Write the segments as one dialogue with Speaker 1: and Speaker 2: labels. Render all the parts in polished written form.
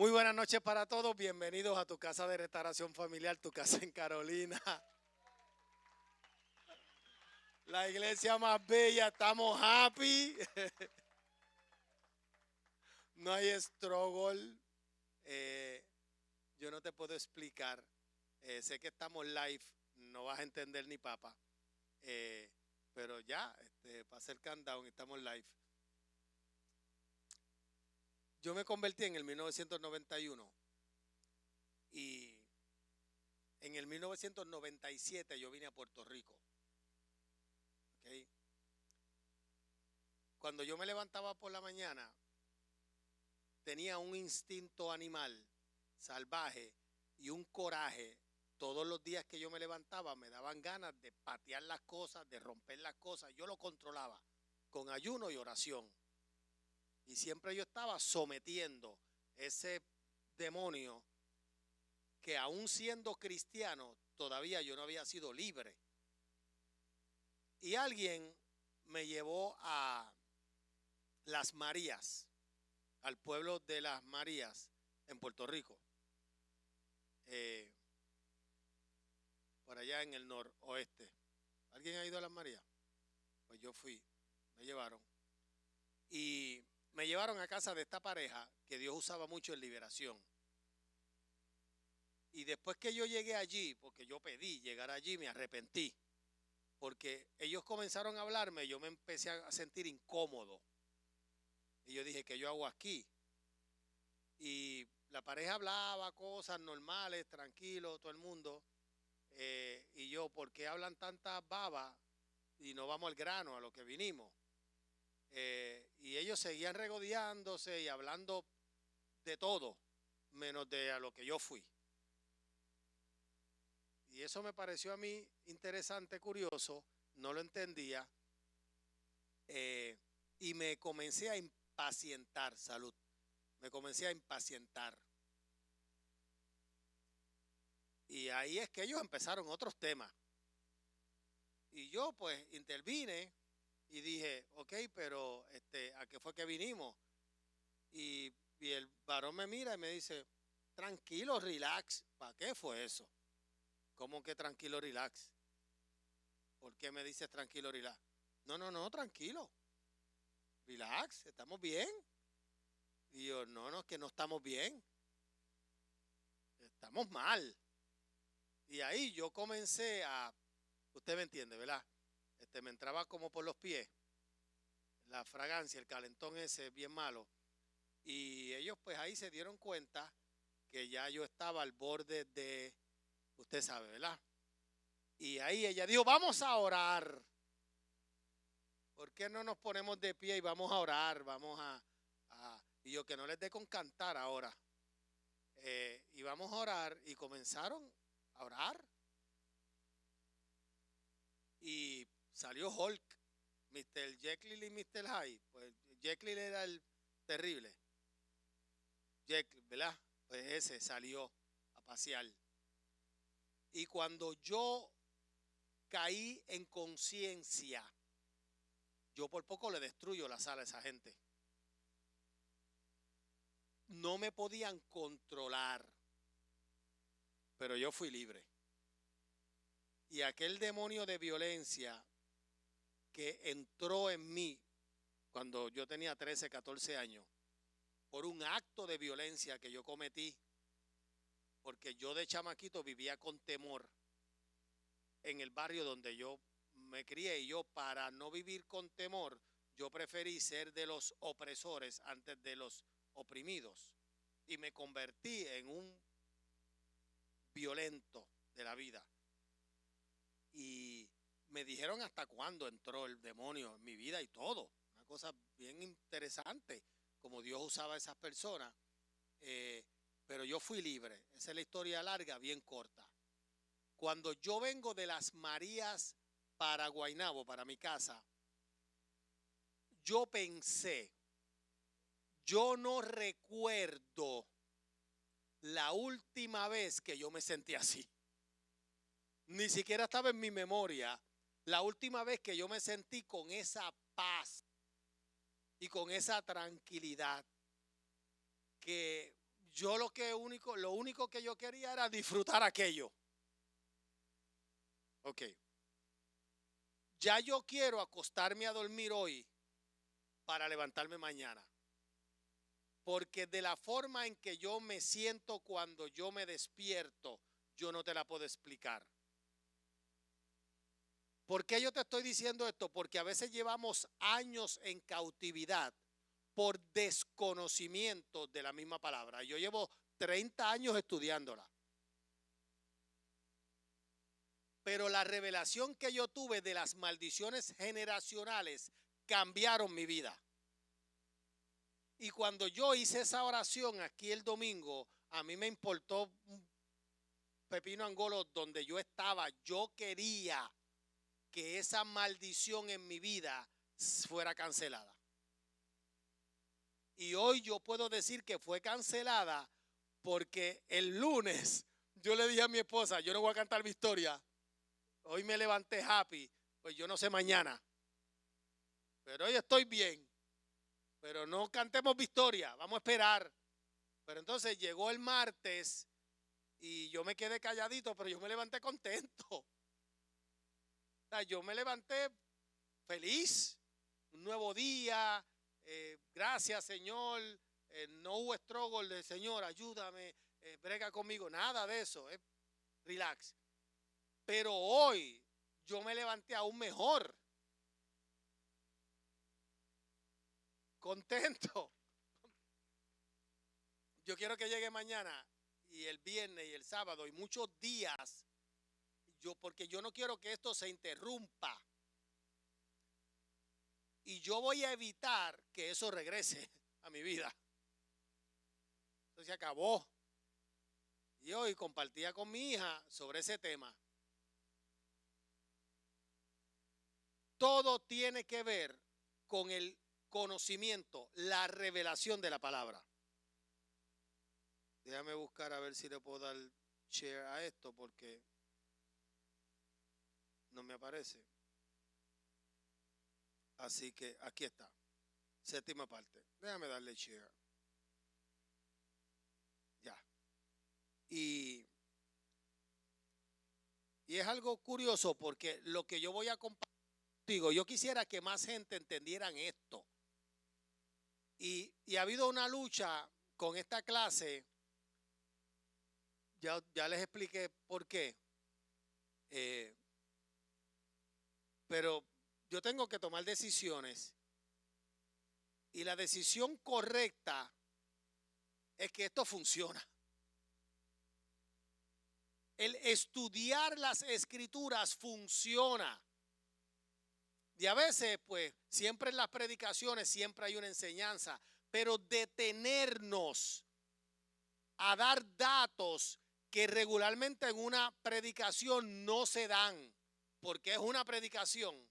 Speaker 1: Muy buenas noches para todos, bienvenidos a tu casa de restauración familiar, tu casa en Carolina. La iglesia más bella, estamos happy. No hay struggle. Eh, yo no te puedo explicar. Sé que estamos live, no vas a entender ni papa. Pero ya, para hacer countdown, estamos live. Yo me convertí en el 1991 y en el 1997 yo vine a Puerto Rico. ¿Okay? Cuando yo me levantaba por la mañana, tenía un instinto animal salvaje y un coraje. Todos los días que yo me levantaba me daban ganas de patear las cosas, de romper las cosas. Yo lo controlaba con ayuno y oración. Y siempre yo estaba sometiendo ese demonio que aún siendo cristiano, todavía yo no había sido libre. Y alguien me llevó a Las Marías, al pueblo de Las Marías en Puerto Rico, por allá en el noroeste. ¿Alguien ha ido a Las Marías? Pues yo fui, me llevaron. Y me llevaron a casa de esta pareja que Dios usaba mucho en liberación. Y después que yo llegué allí, porque yo pedí llegar allí, me arrepentí. Porque ellos comenzaron a hablarme, yo me empecé a sentir incómodo. Y yo dije, ¿qué yo hago aquí? Y la pareja hablaba cosas normales, tranquilo, todo el mundo. Y yo, ¿por qué hablan tantas babas y no vamos al grano, a lo que vinimos? Y ellos seguían regodeándose y hablando de todo, menos de a lo que yo fui. Y eso me pareció a mí interesante, curioso, no lo entendía. Y me comencé a impacientar, salud. Me comencé a impacientar. Y ahí es que ellos empezaron otros temas. Y yo pues intervine y dije, ok, pero ¿a qué fue que vinimos? Y el varón me mira y me dice, tranquilo, relax. ¿Para qué fue eso? ¿Cómo que tranquilo, relax? ¿Por qué me dices tranquilo, relax? No, tranquilo. Relax, estamos bien. Y yo, no, es que no estamos bien. Estamos mal. Y ahí yo comencé a, usted me entiende, ¿verdad? Me entraba como por los pies. La fragancia, el calentón ese bien malo. Y ellos pues ahí se dieron cuenta que ya yo estaba al borde de, usted sabe, ¿verdad? Y ahí ella dijo, vamos a orar. ¿Por qué no nos ponemos de pie y vamos a orar? Y yo que no les dé con cantar ahora. Y vamos a orar y comenzaron a orar. Y salió Hulk, Mr. Jekyll y Mr. Hyde. Pues Jekyll era el terrible. Jekyll, ¿verdad? Pues ese salió a pasear. Y cuando yo caí en conciencia, yo por poco le destruyo la sala a esa gente. No me podían controlar, pero yo fui libre. Y aquel demonio de violencia que entró en mí cuando yo tenía 13, 14 años, por un acto de violencia que yo cometí, porque yo de chamaquito vivía con temor en el barrio donde yo me crié, y yo para no vivir con temor, yo preferí ser de los opresores antes de los oprimidos. Y me convertí en un violento de la vida. Y me dijeron hasta cuándo entró el demonio en mi vida y todo. Una cosa bien interesante, como Dios usaba a esas personas. Pero yo fui libre. Esa es la historia larga, bien corta. Cuando yo vengo de Las Marías para Guaynabo, para mi casa, yo pensé, yo no recuerdo la última vez que yo me sentí así. Ni siquiera estaba en mi memoria la última vez que yo me sentí con esa paz y con esa tranquilidad, que yo lo único que yo quería era disfrutar aquello. Ok. Ya yo quiero acostarme a dormir hoy para levantarme mañana. Porque de la forma en que yo me siento cuando yo me despierto, yo no te la puedo explicar. ¿Por qué yo te estoy diciendo esto? Porque a veces llevamos años en cautividad por desconocimiento de la misma palabra. Yo llevo 30 años estudiándola. Pero la revelación que yo tuve de las maldiciones generacionales cambiaron mi vida. Y cuando yo hice esa oración aquí el domingo, a mí me importó un pepino angolo donde yo estaba. Yo quería que esa maldición en mi vida fuera cancelada. Y hoy yo puedo decir que fue cancelada porque el lunes yo le dije a mi esposa, yo no voy a cantar victoria. Hoy me levanté happy, pues yo no sé mañana. Pero hoy estoy bien. Pero no cantemos victoria, vamos a esperar. Pero entonces llegó el martes y yo me quedé calladito, pero yo me levanté contento. O sea, yo me levanté feliz, un nuevo día, gracias Señor, no hubo struggle de Señor, ayúdame, brega conmigo, nada de eso, relax. Pero hoy yo me levanté aún mejor, contento. Yo quiero que llegue mañana y el viernes y el sábado y muchos días, porque yo no quiero que esto se interrumpa. Y yo voy a evitar que eso regrese a mi vida. Entonces se acabó. Y hoy compartía con mi hija sobre ese tema. Todo tiene que ver con el conocimiento, la revelación de la palabra. Déjame buscar a ver si le puedo dar share a esto porque no me aparece. Así que aquí está. Séptima parte. Déjame darle share. Ya. Y es algo curioso porque lo que yo voy a compartir contigo, yo quisiera que más gente entendieran esto. Y ha habido una lucha con esta clase. Ya les expliqué por qué. Pero yo tengo que tomar decisiones. Y la decisión correcta es que esto funciona. El estudiar las escrituras funciona. Y a veces, pues, siempre en las predicaciones siempre hay una enseñanza. Pero detenernos a dar datos que regularmente en una predicación no se dan, porque es una predicación,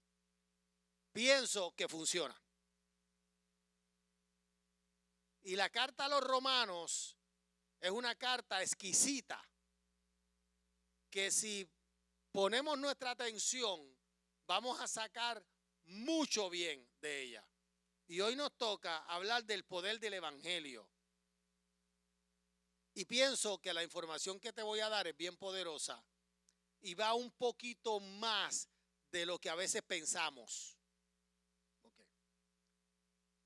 Speaker 1: pienso que funciona. Y la carta a los romanos es una carta exquisita, que si ponemos nuestra atención, vamos a sacar mucho bien de ella. Y hoy nos toca hablar del poder del evangelio. Y pienso que la información que te voy a dar es bien poderosa y va un poquito más de lo que a veces pensamos. Okay.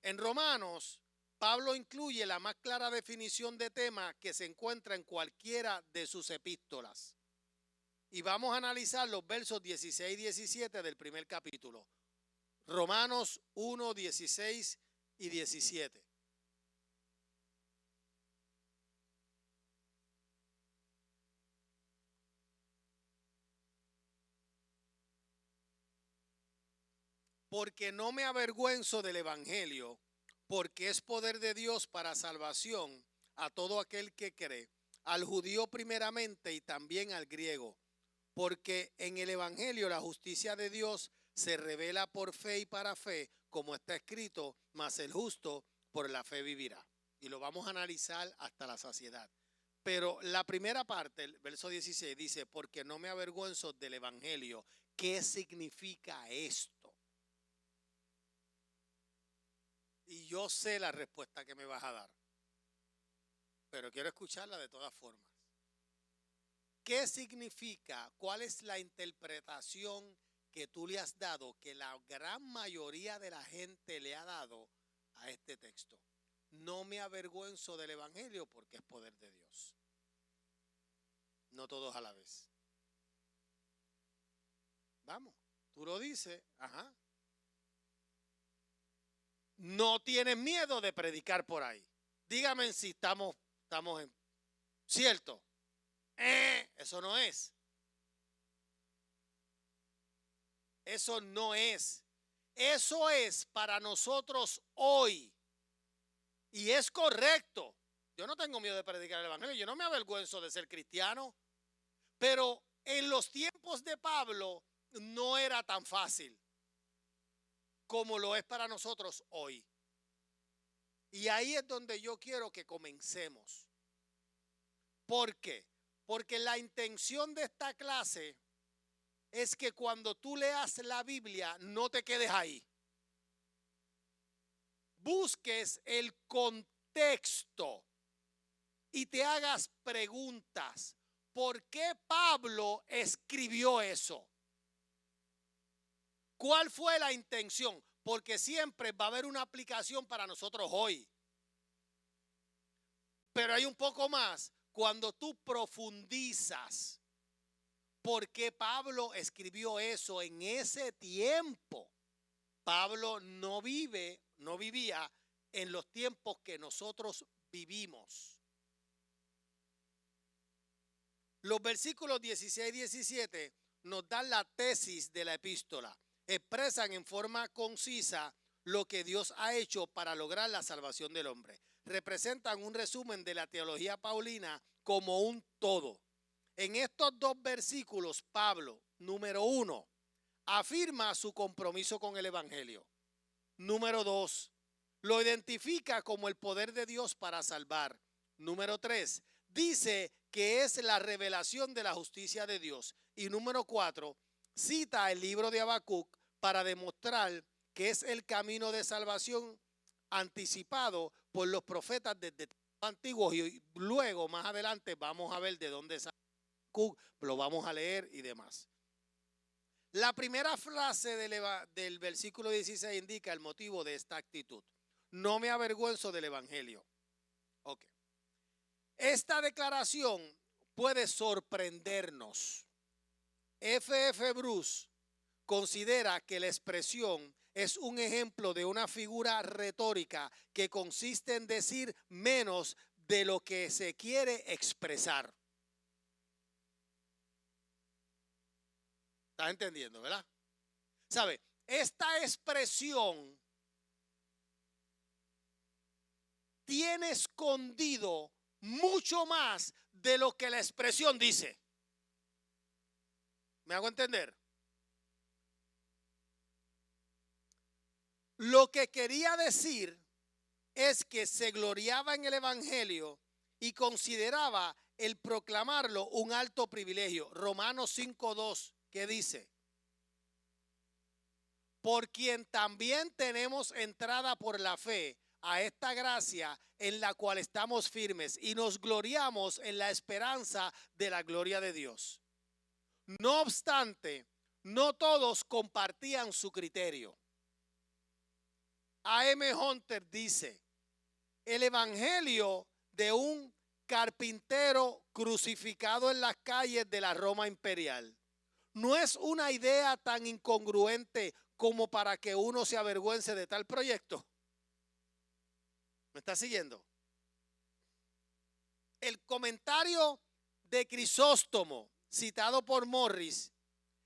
Speaker 1: En Romanos, Pablo incluye la más clara definición de tema que se encuentra en cualquiera de sus epístolas. Y vamos a analizar los versos 16 y 17 del primer capítulo. Romanos 1, 16 y 17. Porque no me avergüenzo del evangelio, porque es poder de Dios para salvación a todo aquel que cree, al judío primeramente y también al griego. Porque en el evangelio la justicia de Dios se revela por fe y para fe, como está escrito, mas el justo por la fe vivirá. Y lo vamos a analizar hasta la saciedad. Pero la primera parte, el verso 16, dice, porque no me avergüenzo del evangelio. ¿Qué significa esto? Y yo sé la respuesta que me vas a dar. pero quiero escucharla de todas formas. ¿Qué significa? ¿Cuál es la interpretación que tú le has dado, que la gran mayoría de la gente le ha dado a este texto? No me avergüenzo del evangelio porque es poder de Dios. No todos a la vez. Vamos, tú lo dices, ajá. No tienes miedo de predicar por ahí. Dígame si estamos en cierto. Eso no es. Eso no es. Eso es para nosotros hoy. Y es correcto. Yo no tengo miedo de predicar el evangelio. Yo no me avergüenzo de ser cristiano. Pero en los tiempos de Pablo no era tan fácil como lo es para nosotros hoy. Y ahí es donde yo quiero que comencemos. ¿Por qué? Porque la intención de esta clase es que cuando tú leas la Biblia no te quedes ahí. Busques el contexto y te hagas preguntas. ¿Por qué Pablo escribió eso? ¿Cuál fue la intención? Porque siempre va a haber una aplicación para nosotros hoy. Pero hay un poco más cuando tú profundizas. ¿Por qué Pablo escribió eso en ese tiempo? Pablo no vivía en los tiempos que nosotros vivimos. Los versículos 16 y 17 nos dan la tesis de la epístola. Expresan en forma concisa lo que Dios ha hecho para lograr la salvación del hombre. Representan un resumen de la teología paulina como un todo. En estos dos versículos, Pablo, número 1, afirma su compromiso con el evangelio. Número 2, lo identifica como el poder de Dios para salvar. Número 3, dice que es la revelación de la justicia de Dios. Y número 4, cita el libro de Habacuc para demostrar que es el camino de salvación anticipado por los profetas desde antiguos. Y luego, más adelante, vamos a ver de dónde sale Habacuc, lo vamos a leer y demás. La primera frase del versículo 16 indica el motivo de esta actitud. No me avergüenzo del evangelio. Ok. Esta declaración puede sorprendernos. F.F. Bruce considera que la expresión es un ejemplo de una figura retórica que consiste en decir menos de lo que se quiere expresar. ¿Estás entendiendo, verdad? ¿Sabe? Esta expresión tiene escondido mucho más de lo que la expresión dice. ¿Me hago entender? Lo que quería decir es que se gloriaba en el evangelio y consideraba el proclamarlo un alto privilegio. Romanos 5:2, ¿qué dice? Por quien también tenemos entrada por la fe a esta gracia en la cual estamos firmes y nos gloriamos en la esperanza de la gloria de Dios. No obstante, no todos compartían su criterio. A.M. Hunter dice, el evangelio de un carpintero crucificado en las calles de la Roma imperial no es una idea tan incongruente como para que uno se avergüence de tal proyecto. ¿Me está siguiendo? El comentario de Crisóstomo, citado por Morris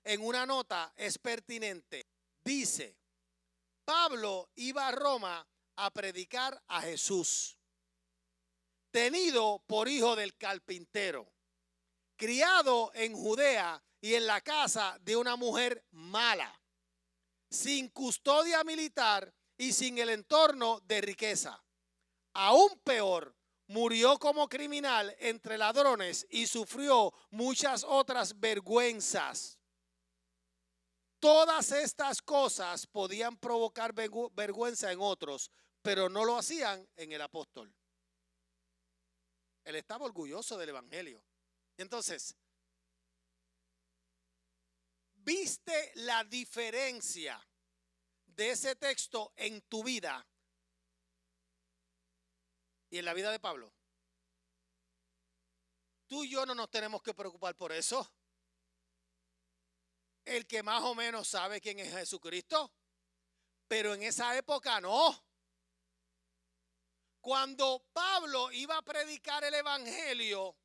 Speaker 1: en una nota, es pertinente. Dice, Pablo iba a Roma a predicar a Jesús, tenido por hijo del carpintero, criado en Judea y en la casa de una mujer mala, sin custodia militar y sin el entorno de riqueza. Aún peor, murió como criminal entre ladrones y sufrió muchas otras vergüenzas. Todas estas cosas podían provocar vergüenza en otros, pero no lo hacían en el apóstol. Él estaba orgulloso del evangelio. Entonces, ¿viste la diferencia de ese texto en tu vida y en la vida de Pablo? Tú y yo no nos tenemos que preocupar por eso. El que más o menos sabe quién es Jesucristo, pero en esa época no. Cuando Pablo iba a predicar el evangelio,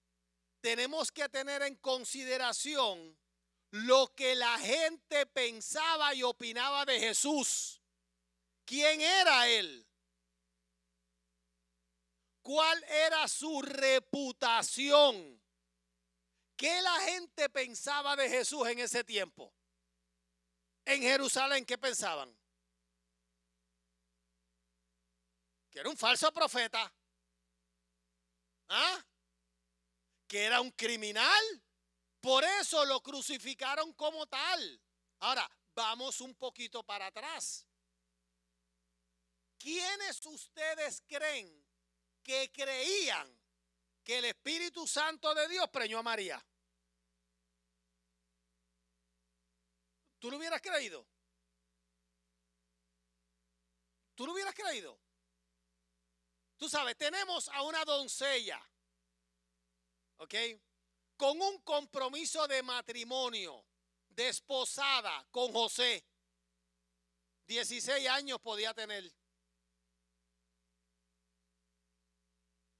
Speaker 1: tenemos que tener en consideración lo que la gente pensaba y opinaba de Jesús. ¿Quién era él? ¿Cuál era su reputación? ¿Qué la gente pensaba de Jesús en ese tiempo? En Jerusalén, ¿qué pensaban? Que era un falso profeta. ¿Ah? Que era un criminal. Por eso lo crucificaron como tal. Ahora, vamos un poquito para atrás. ¿Quiénes ustedes creen que creían que el Espíritu Santo de Dios preñó a María? ¿Tú lo hubieras creído? ¿Tú lo hubieras creído? Tú sabes, tenemos a una doncella, ¿ok? Con un compromiso de matrimonio, desposada con José. 16 años podía tener.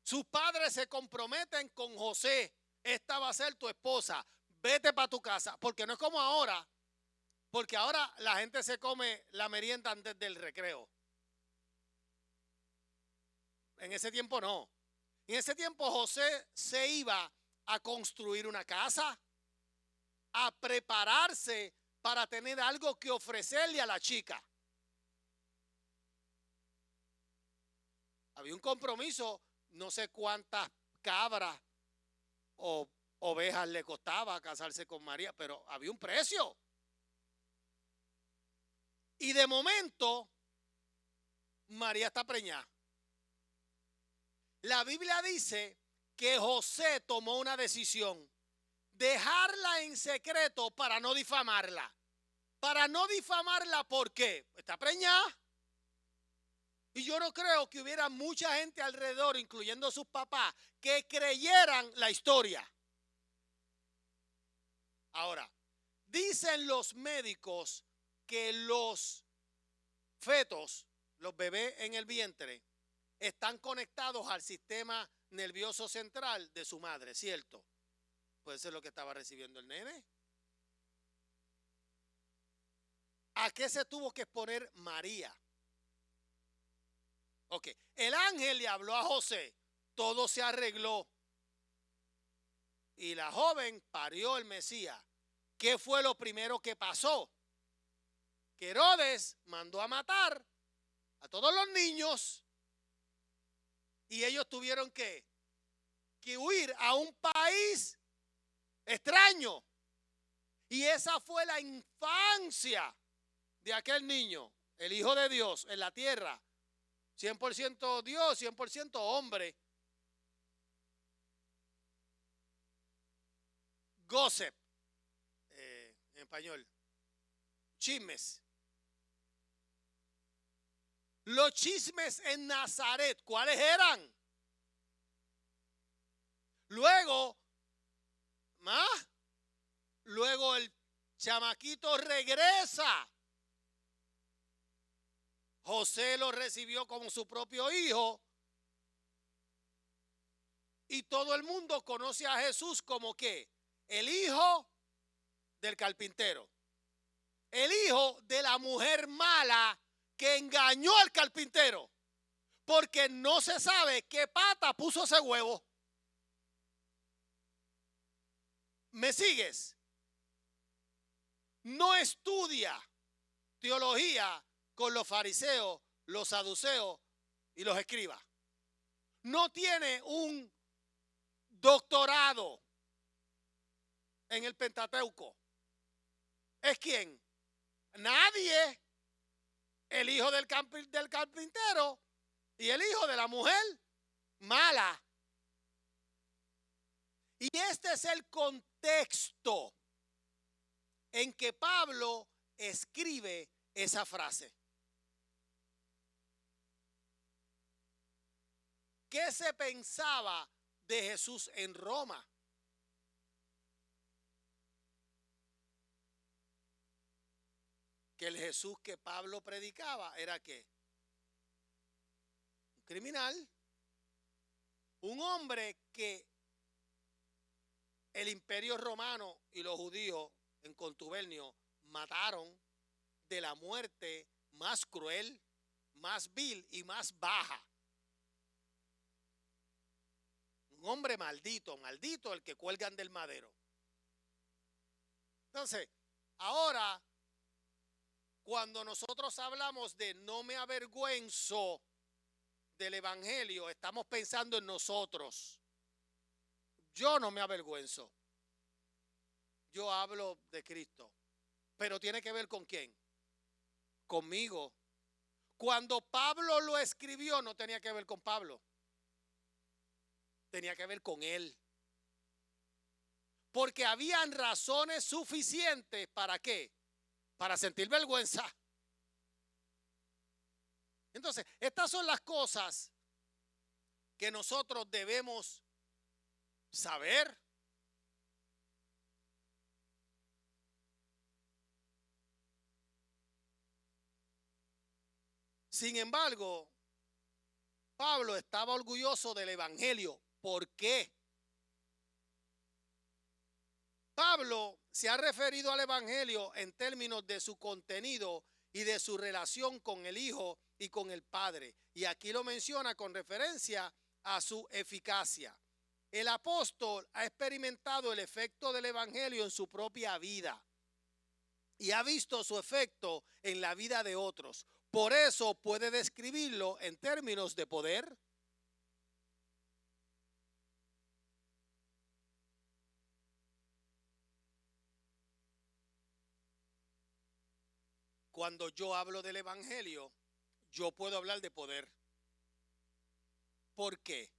Speaker 1: Sus padres se comprometen con José. Esta va a ser tu esposa. Vete para tu casa. Porque no es como ahora. Porque ahora la gente se come la merienda antes del recreo. En ese tiempo no. En ese tiempo José se iba a construir una casa, a prepararse para tener algo que ofrecerle a la chica. Había un compromiso, no sé cuántas cabras o ovejas le costaba casarse con María, pero había un precio. Y de momento, María está preñada. La Biblia dice que José tomó una decisión, dejarla en secreto para no difamarla. Para no difamarla, ¿por qué? Está preñada. Y yo no creo que hubiera mucha gente alrededor, incluyendo sus papás, que creyeran la historia. Ahora, dicen los médicos que los fetos, los bebés en el vientre, están conectados al sistema nervioso central de su madre, ¿cierto? Puede ser lo que estaba recibiendo el nene. ¿A qué se tuvo que exponer María? Ok, el ángel le habló a José, todo se arregló y la joven parió el Mesías. ¿Qué fue lo primero que pasó? Que Herodes mandó a matar a todos los niños y ellos tuvieron que huir a un país extraño. Y esa fue la infancia de aquel niño, el Hijo de Dios en la tierra. 100% Dios, 100% hombre. Gossip, en español. Chismes. Los chismes en Nazaret, ¿cuáles eran? Luego, luego el chamaquito regresa. José lo recibió como su propio hijo. Y todo el mundo conoce a Jesús como ¿qué? El hijo del carpintero. El hijo de la mujer mala que engañó al carpintero. Porque no se sabe qué pata puso ese huevo. ¿Me sigues? No estudia teología con los fariseos, los saduceos y los escribas. No tiene un doctorado en el Pentateuco. ¿Es quién? Nadie. El hijo del carpintero y el hijo de la mujer mala. Y este es el contexto en que Pablo escribe esa frase. ¿Qué se pensaba de Jesús en Roma? Que el Jesús que Pablo predicaba era ¿qué? Un criminal, un hombre que el imperio romano y los judíos en contubernio mataron de la muerte más cruel, más vil y más baja. Un hombre maldito, maldito el que cuelgan del madero. Entonces, ahora, cuando nosotros hablamos de no me avergüenzo del evangelio, estamos pensando en nosotros. Yo no me avergüenzo. Yo hablo de Cristo. Pero tiene que ver con quién. Conmigo. Cuando Pablo lo escribió, no tenía que ver con Pablo. Tenía que ver con él. Porque habían razones suficientes para ¿qué? Para sentir vergüenza. Entonces, estas son las cosas que nosotros debemos saber. Sin embargo, Pablo estaba orgulloso del evangelio. ¿Por qué? Pablo se ha referido al evangelio en términos de su contenido y de su relación con el Hijo y con el Padre. Y aquí lo menciona con referencia a su eficacia. El apóstol ha experimentado el efecto del evangelio en su propia vida y ha visto su efecto en la vida de otros. Por eso puede describirlo en términos de poder. Cuando yo hablo del evangelio, yo puedo hablar de poder. ¿Por qué?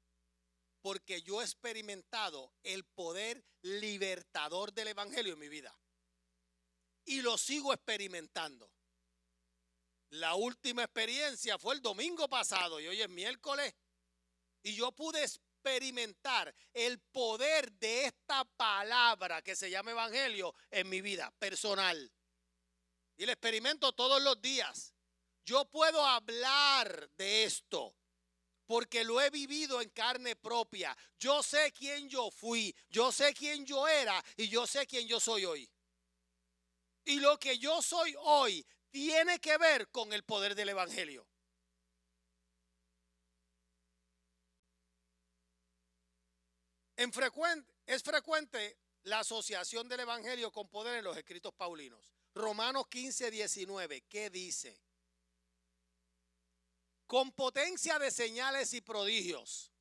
Speaker 1: Porque yo he experimentado el poder libertador del evangelio en mi vida. Y lo sigo experimentando. La última experiencia fue el domingo pasado y hoy es miércoles. Y yo pude experimentar el poder de esta palabra que se llama evangelio en mi vida personal. Y lo experimento todos los días. Yo puedo hablar de esto porque lo he vivido en carne propia. Yo sé quién yo fui, yo sé quién yo era y yo sé quién yo soy hoy. Y lo que yo soy hoy tiene que ver con el poder del evangelio. Es frecuente la asociación del evangelio con poder en los escritos paulinos. Romanos 15, 19, ¿qué dice? Con potencia de señales y prodigios,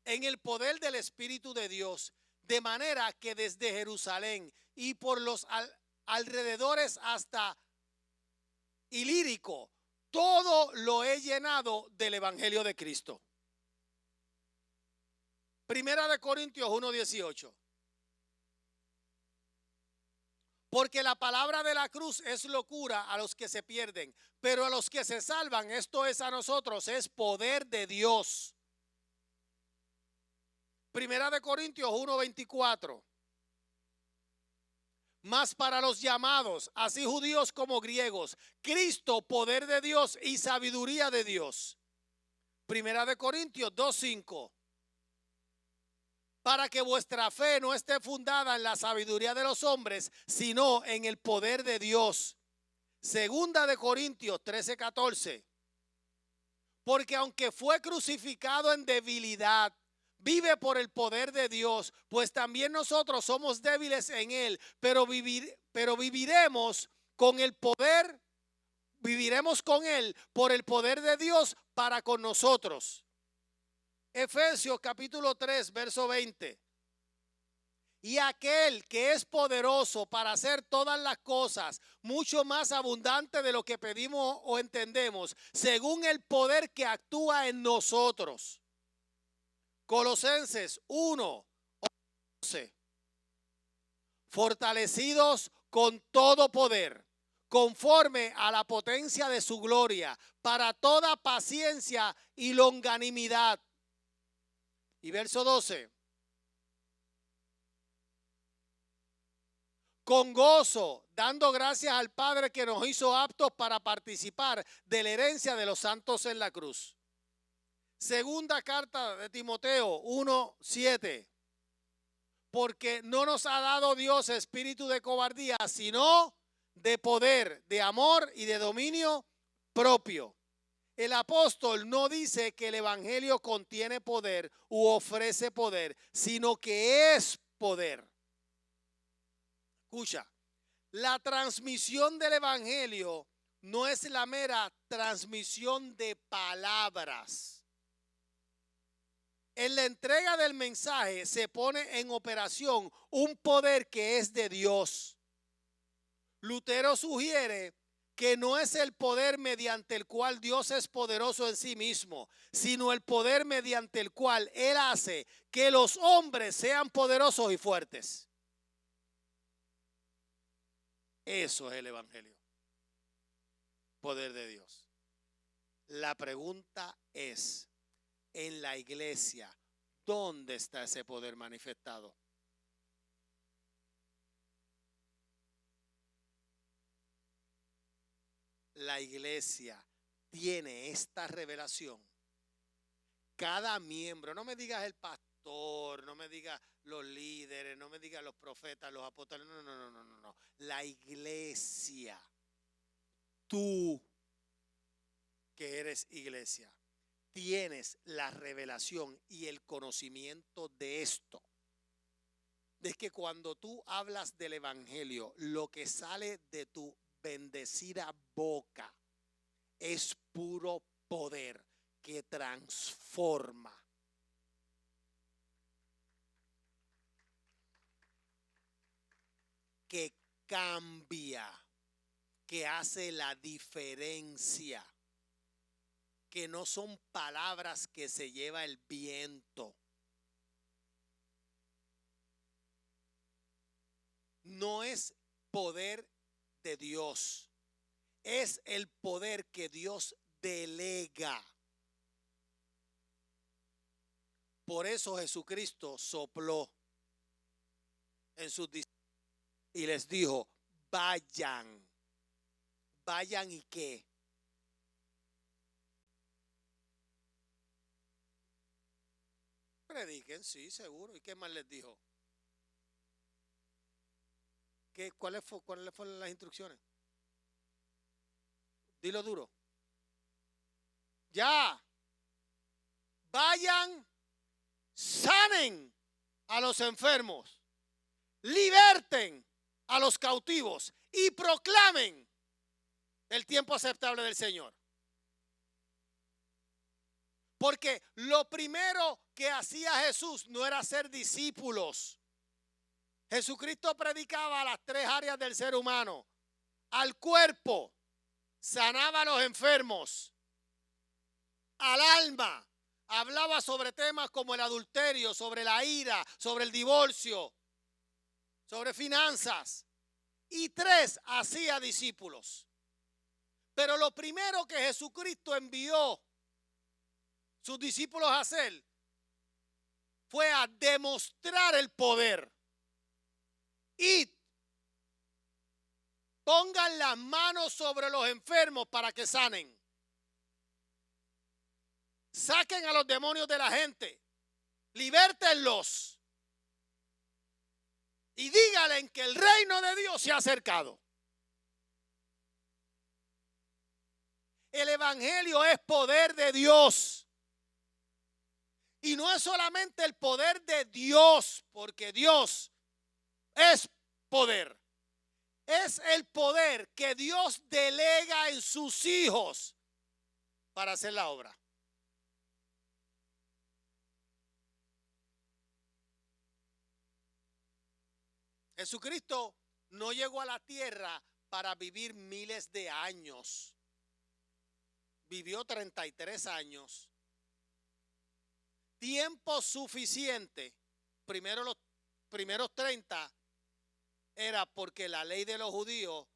Speaker 1: en el poder del Espíritu de Dios, de manera que desde Jerusalén y por los alrededores hasta Ilírico, todo lo he llenado del evangelio de Cristo. Primera de Corintios 1, 18. Porque la palabra de la cruz es locura a los que se pierden, pero a los que se salvan, esto es a nosotros, es poder de Dios. Primera de Corintios 1:24. Mas para los llamados, así judíos como griegos, Cristo, poder de Dios y sabiduría de Dios. Primera de Corintios 2:5. Para que vuestra fe no esté fundada en la sabiduría de los hombres, sino en el poder de Dios. Segunda de Corintios 13:14. Porque aunque fue crucificado en debilidad, vive por el poder de Dios, pues también nosotros somos débiles en él, pero viviremos con el poder, viviremos con él por el poder de Dios para con nosotros. Efesios capítulo 3, verso 20. Y aquel que es poderoso para hacer todas las cosas mucho más abundante de lo que pedimos o entendemos, según el poder que actúa en nosotros. Colosenses 1, fortalecidos con todo poder, conforme a la potencia de su gloria, para toda paciencia y longanimidad. Y verso 12. Con gozo, dando gracias al Padre que nos hizo aptos para participar de la herencia de los santos en la cruz. Segunda carta de Timoteo 1:7. Porque no nos ha dado Dios espíritu de cobardía, sino de poder, de amor y de dominio propio. El apóstol no dice que el evangelio contiene poder u ofrece poder, sino que es poder. Escucha, la transmisión del evangelio no es la mera transmisión de palabras. En la entrega del mensaje se pone en operación un poder que es de Dios. Lutero sugiere que no es el poder mediante el cual Dios es poderoso en sí mismo, sino el poder mediante el cual Él hace que los hombres sean poderosos y fuertes. Eso es el evangelio. Poder de Dios. La pregunta es, en la iglesia, ¿dónde está ese poder manifestado? La iglesia tiene esta revelación. Cada miembro, no me digas el pastor, no me digas los líderes, no me digas los profetas, los apóstoles, no. La iglesia, tú que eres iglesia, tienes la revelación y el conocimiento de esto. De que cuando tú hablas del evangelio, lo que sale de tu bendecida boca es puro poder que transforma. Que cambia, que hace la diferencia. Que no son palabras que se lleva el viento. No es poder de Dios. Es el poder que Dios delega. Por eso Jesucristo sopló en sus discípulos y les dijo, vayan. ¿Vayan y qué? Prediquen, sí, seguro. ¿Y qué más les dijo? ¿Cuáles fueron las instrucciones? Dilo duro. Ya. Vayan, sanen a los enfermos, liberten a los cautivos y proclamen el tiempo aceptable del Señor. Porque lo primero que hacía Jesús no era ser discípulos. Jesucristo predicaba a las tres áreas del ser humano. Al cuerpo, sanaba a los enfermos. Al alma, hablaba sobre temas como el adulterio, sobre la ira, sobre el divorcio, sobre finanzas. Y tres, hacía discípulos. Pero lo primero que Jesucristo envió sus discípulos a hacer fue a demostrar el poder. Y pongan las manos sobre los enfermos para que sanen. Saquen a los demonios de la gente. Libértenlos. Y díganle que el reino de Dios se ha acercado. El evangelio es poder de Dios. Y no es solamente el poder de Dios, porque Dios es poder. Es el poder que Dios delega en sus hijos para hacer la obra. Jesucristo no llegó a la tierra para vivir miles de años. Vivió 33 años. Tiempo suficiente. Primero los primeros 30 era porque la ley de los judíos,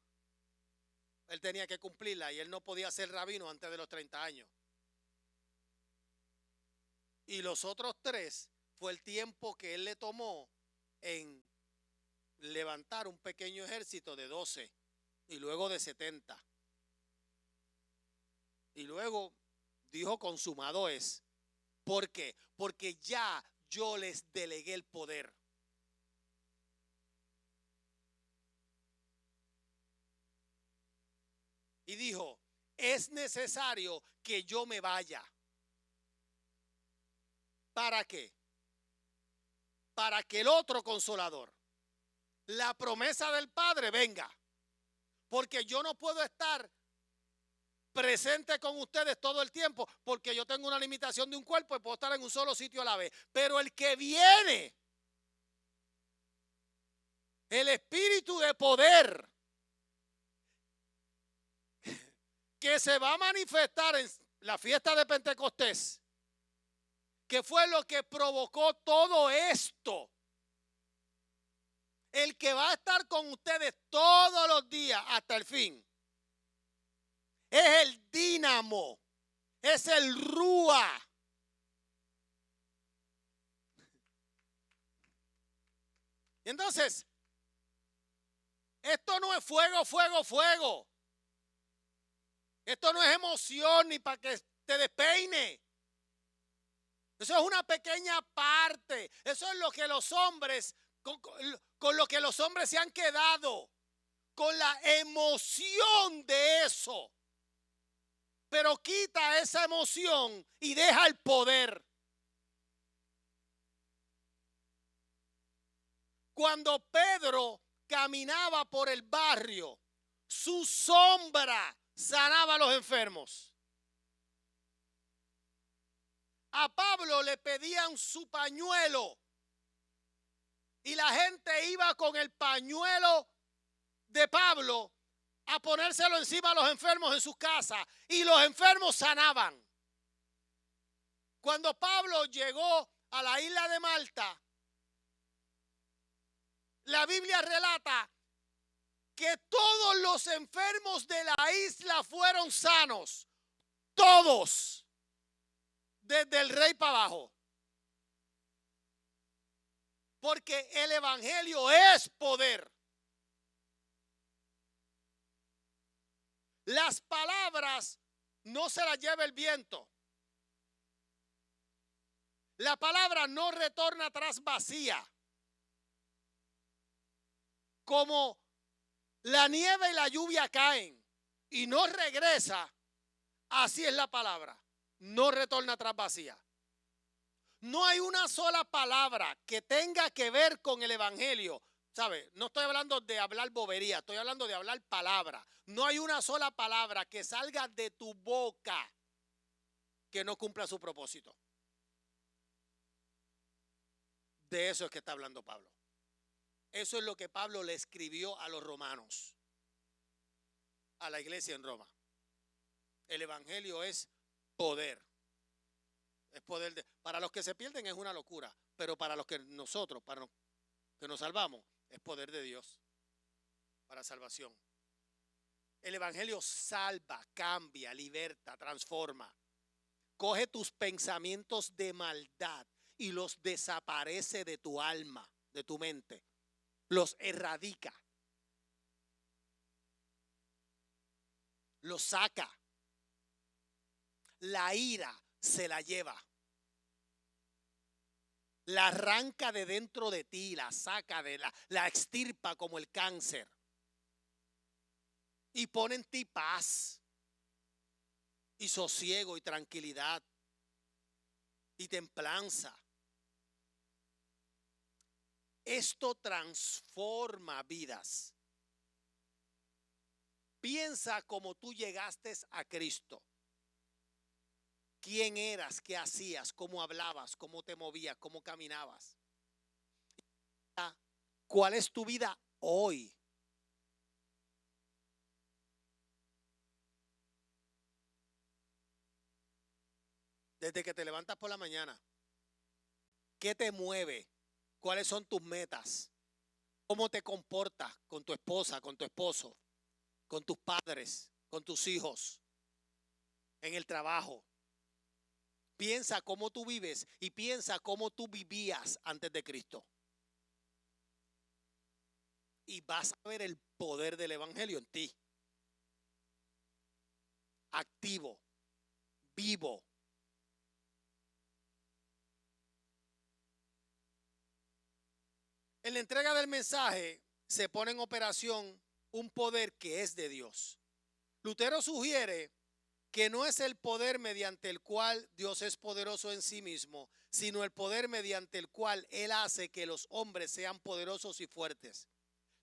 Speaker 1: él tenía que cumplirla y él no podía ser rabino antes de los 30 años. Y los otros 3 fue el tiempo que él le tomó en levantar un pequeño ejército de 12 y luego de 70. Y luego dijo consumado es. ¿Por qué? Porque ya yo les delegué el poder. Y dijo, es necesario que yo me vaya. ¿Para qué? Para que el otro consolador, la promesa del Padre, venga. Porque yo no puedo estar presente con ustedes todo el tiempo, porque yo tengo una limitación de un cuerpo y puedo estar en un solo sitio a la vez. Pero el que viene, el espíritu de poder, que se va a manifestar en la fiesta de Pentecostés, que fue lo que provocó todo esto. El que va a estar con ustedes todos los días hasta el fin es el dínamo, es el rúa. Entonces, esto no es fuego, fuego, fuego. Esto no es emoción ni para que te despeine. Eso es una pequeña parte. Eso es lo que los hombres, con lo que los hombres se han quedado, con la emoción de eso. Pero quita esa emoción y deja el poder. Cuando Pedro caminaba por el barrio, su sombra sanaba a los enfermos. A Pablo le pedían su pañuelo y la gente iba con el pañuelo de Pablo a ponérselo encima a los enfermos en sus casas y los enfermos sanaban. Cuando Pablo llegó a la isla de Malta, la Biblia relata que todos los enfermos de la isla fueron sanos. Todos. Desde el rey para abajo. Porque el evangelio es poder. Las palabras no se las lleva el viento. La palabra no retorna atrás vacía. Como la nieve y la lluvia caen y no regresa, así es la palabra. No retorna atrás vacía. No hay una sola palabra que tenga que ver con el evangelio. ¿Sabe? No estoy hablando de hablar bobería, estoy hablando de hablar palabra. No hay una sola palabra que salga de tu boca que no cumpla su propósito. De eso es que está hablando Pablo. Eso es lo que Pablo le escribió a los romanos, a la iglesia en Roma. El evangelio es poder. Es poder para los que se pierden es una locura, pero para los que nosotros, para los que nos salvamos, es poder de Dios para salvación. El evangelio salva, cambia, liberta, transforma. Coge tus pensamientos de maldad y los desaparece de tu alma, de tu mente. Los erradica. Los saca. La ira se la lleva. La arranca de dentro de ti, la saca la extirpa como el cáncer. Y pone en ti paz y sosiego y tranquilidad y templanza. Esto transforma vidas. Piensa como tú llegaste a Cristo. ¿Quién eras? ¿Qué hacías? ¿Cómo hablabas? ¿Cómo te movías? ¿Cómo caminabas? ¿Cuál es tu vida hoy? Desde que te levantas por la mañana, ¿qué te mueve? ¿Cuáles son tus metas? ¿Cómo te comportas con tu esposa, con tu esposo, con tus padres, con tus hijos, en el trabajo? Piensa cómo tú vives y piensa cómo tú vivías antes de Cristo. Y vas a ver el poder del evangelio en ti. Activo, vivo. En la entrega del mensaje se pone en operación un poder que es de Dios. Lutero sugiere que no es el poder mediante el cual Dios es poderoso en sí mismo, sino el poder mediante el cual Él hace que los hombres sean poderosos y fuertes.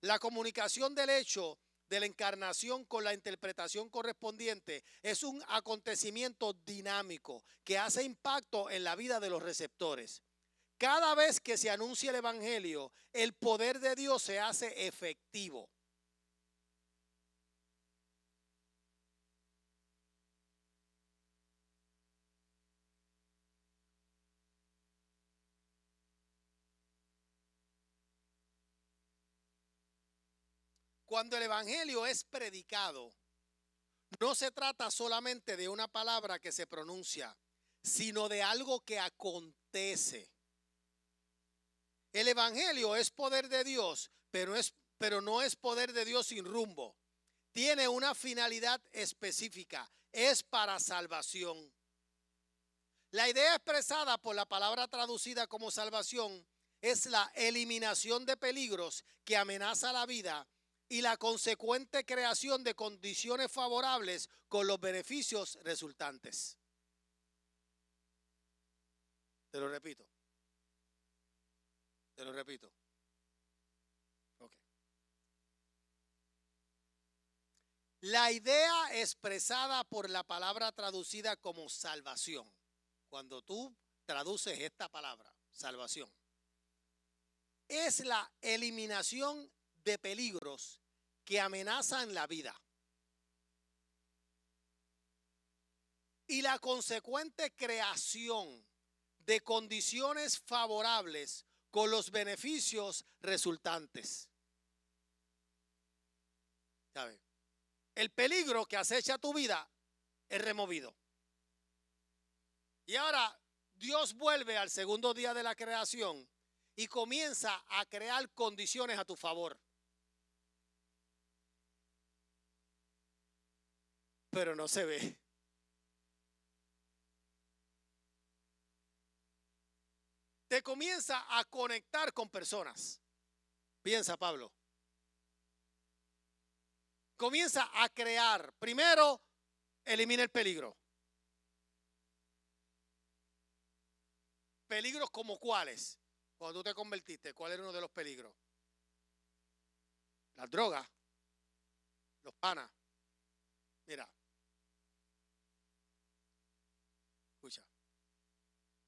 Speaker 1: La comunicación del hecho de la encarnación con la interpretación correspondiente es un acontecimiento dinámico que hace impacto en la vida de los receptores. Cada vez que se anuncia el evangelio, el poder de Dios se hace efectivo. Cuando el evangelio es predicado, no se trata solamente de una palabra que se pronuncia, sino de algo que acontece. El evangelio es poder de Dios, pero no es poder de Dios sin rumbo. Tiene una finalidad específica, es para salvación. La idea expresada por la palabra traducida como salvación es la eliminación de peligros que amenazan la vida y la consecuente creación de condiciones favorables con los beneficios resultantes. Te lo repito. Okay. La idea expresada por la palabra traducida como salvación, cuando tú traduces esta palabra, salvación, es la eliminación de peligros que amenazan la vida y la consecuente creación de condiciones favorables con los beneficios resultantes. ¿Sabe? El peligro que acecha tu vida es removido. Y ahora Dios vuelve al segundo día de la creación y comienza a crear condiciones a tu favor. Pero no se ve. Te comienza a conectar con personas. Piensa, Pablo. Comienza a crear. Primero, elimina el peligro. ¿Peligros como cuáles? Cuando tú te convertiste, ¿cuál era uno de los peligros? Las drogas, los panas. Mira. Escucha.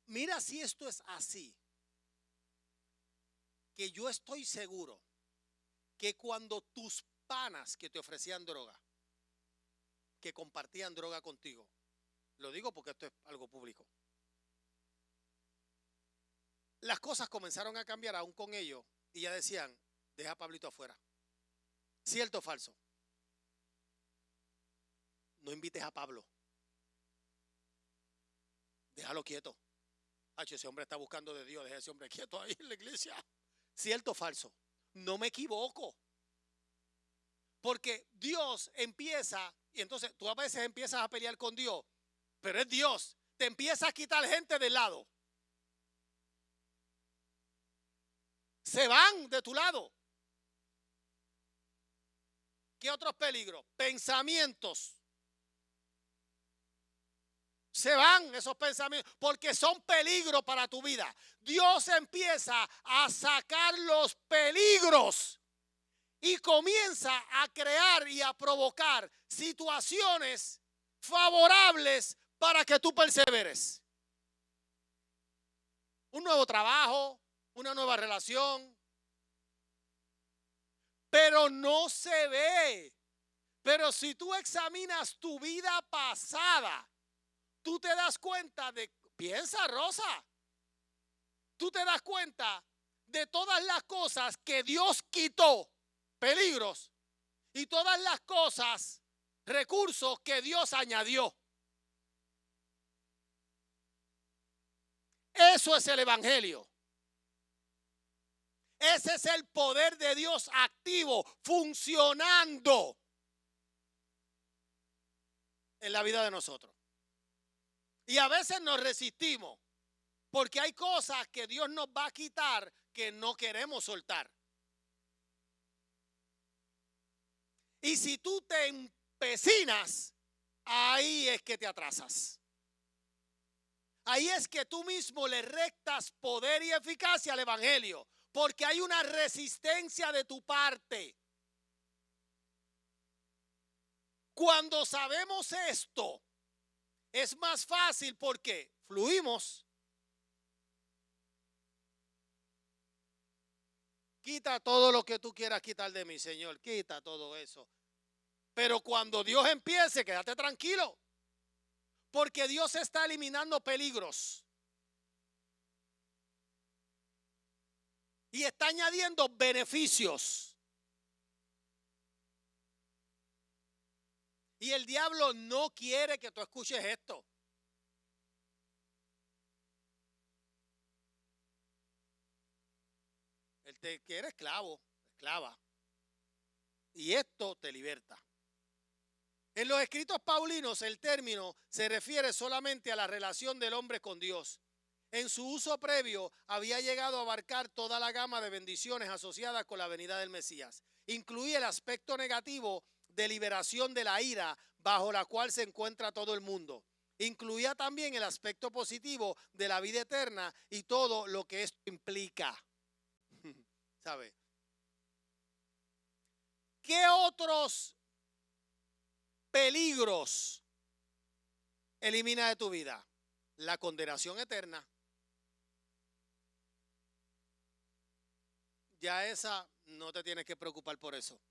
Speaker 1: Mira si esto es así. Que yo estoy seguro que cuando tus panas que te ofrecían droga, que compartían droga contigo, lo digo porque esto es algo público, las cosas comenzaron a cambiar aún con ellos y ya decían, deja a Pablito afuera. ¿Cierto o falso? No invites a Pablo. Déjalo quieto. Ese hombre está buscando de Dios, deja a ese hombre quieto ahí en la iglesia. ¿Cierto o falso? No me equivoco. Porque Dios empieza, y entonces tú a veces empiezas a pelear con Dios, pero es Dios, te empieza a quitar gente del lado. Se van de tu lado. ¿Qué otros peligros? Pensamientos. Se van esos pensamientos porque son peligros para tu vida. Dios empieza a sacar los peligros y comienza a crear y a provocar situaciones favorables para que tú perseveres. Un nuevo trabajo, una nueva relación. Pero no se ve. Pero si tú examinas tu vida pasada, tú te das cuenta de, piensa, Rosa, tú te das cuenta de todas las cosas que Dios quitó, peligros, y todas las cosas, recursos que Dios añadió. Eso es el evangelio. Ese es el poder de Dios activo, funcionando en la vida de nosotros. Y a veces nos resistimos porque hay cosas que Dios nos va a quitar que no queremos soltar. Y si tú te empecinas, ahí es que te atrasas. Ahí es que tú mismo le restas poder y eficacia al evangelio, porque hay una resistencia de tu parte. Cuando sabemos esto, es más fácil porque fluimos. Quita todo lo que tú quieras quitar de mí, Señor. Quita todo eso. Pero cuando Dios empiece, quédate tranquilo. Porque Dios está eliminando peligros. Y está añadiendo beneficios. Y el diablo no quiere que tú escuches esto. Él te quiere esclavo, esclava. Y esto te liberta. En los escritos paulinos el término se refiere solamente a la relación del hombre con Dios. En su uso previo había llegado a abarcar toda la gama de bendiciones asociadas con la venida del Mesías. Incluía el aspecto negativo de liberación de la ira bajo la cual se encuentra todo el mundo. Incluía también el aspecto positivo de la vida eterna y todo lo que esto implica. ¿Sabe? ¿Qué otros peligros elimina de tu vida? La condenación eterna. Ya esa no te tienes que preocupar por eso.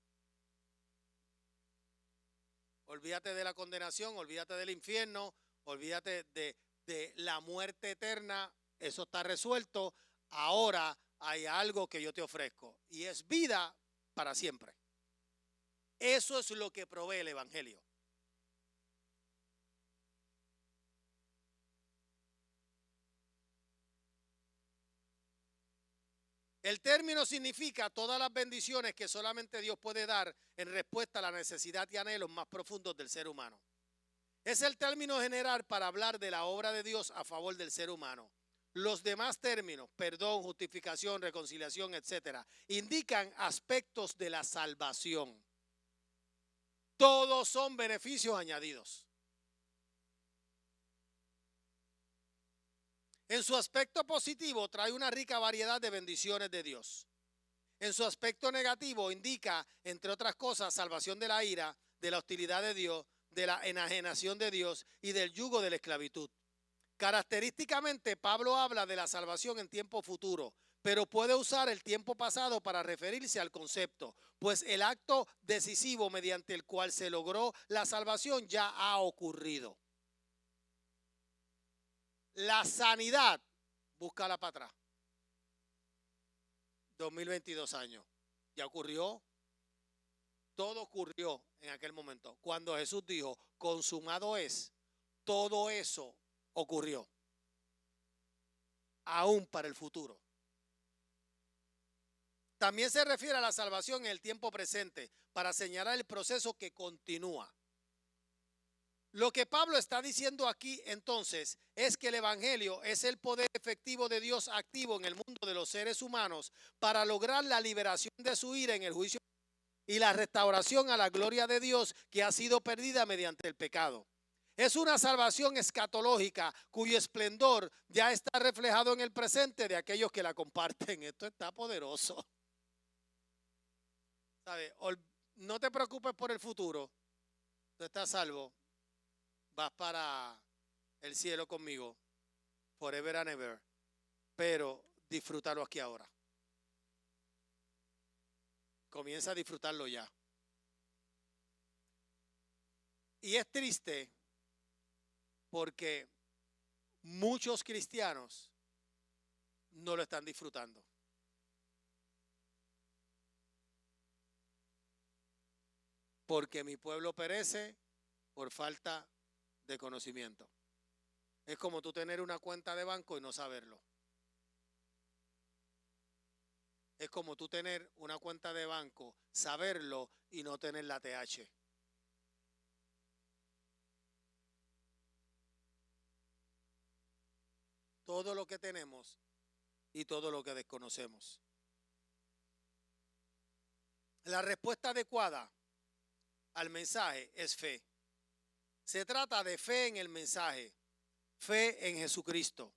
Speaker 1: Olvídate de la condenación, olvídate del infierno, olvídate de la muerte eterna. Eso está resuelto. Ahora hay algo que yo te ofrezco y es vida para siempre. Eso es lo que provee el evangelio. El término significa todas las bendiciones que solamente Dios puede dar en respuesta a la necesidad y anhelos más profundos del ser humano. Es el término general para hablar de la obra de Dios a favor del ser humano. Los demás términos, perdón, justificación, reconciliación, etcétera, indican aspectos de la salvación. Todos son beneficios añadidos. En su aspecto positivo trae una rica variedad de bendiciones de Dios. En su aspecto negativo indica, entre otras cosas, salvación de la ira, de la hostilidad de Dios, de la enajenación de Dios y del yugo de la esclavitud. Característicamente, Pablo habla de la salvación en tiempo futuro, pero puede usar el tiempo pasado para referirse al concepto, pues el acto decisivo mediante el cual se logró la salvación ya ha ocurrido. La sanidad, búscala para atrás. 2022 años. Ya ocurrió. Todo ocurrió en aquel momento. Cuando Jesús dijo, consumado es, todo eso ocurrió. Aún para el futuro. También se refiere a la salvación en el tiempo presente para señalar el proceso que continúa. Lo que Pablo está diciendo aquí entonces es que el evangelio es el poder efectivo de Dios activo en el mundo de los seres humanos para lograr la liberación de su ira en el juicio y la restauración a la gloria de Dios que ha sido perdida mediante el pecado. Es una salvación escatológica cuyo esplendor ya está reflejado en el presente de aquellos que la comparten. Esto está poderoso. ¿Sabe? No te preocupes por el futuro. Tú estás salvo. Vas para el cielo conmigo, forever and ever, pero disfrútalo aquí ahora. Comienza a disfrutarlo ya. Y es triste porque muchos cristianos no lo están disfrutando. porque mi pueblo perece por falta de conocimiento. Es como tú tener una cuenta de banco y no saberlo. Es como tú tener una cuenta de banco, saberlo y no tener la TH. Todo lo que tenemos y todo lo que desconocemos. La respuesta adecuada al mensaje es fe. Se trata de fe en el mensaje, fe en Jesucristo,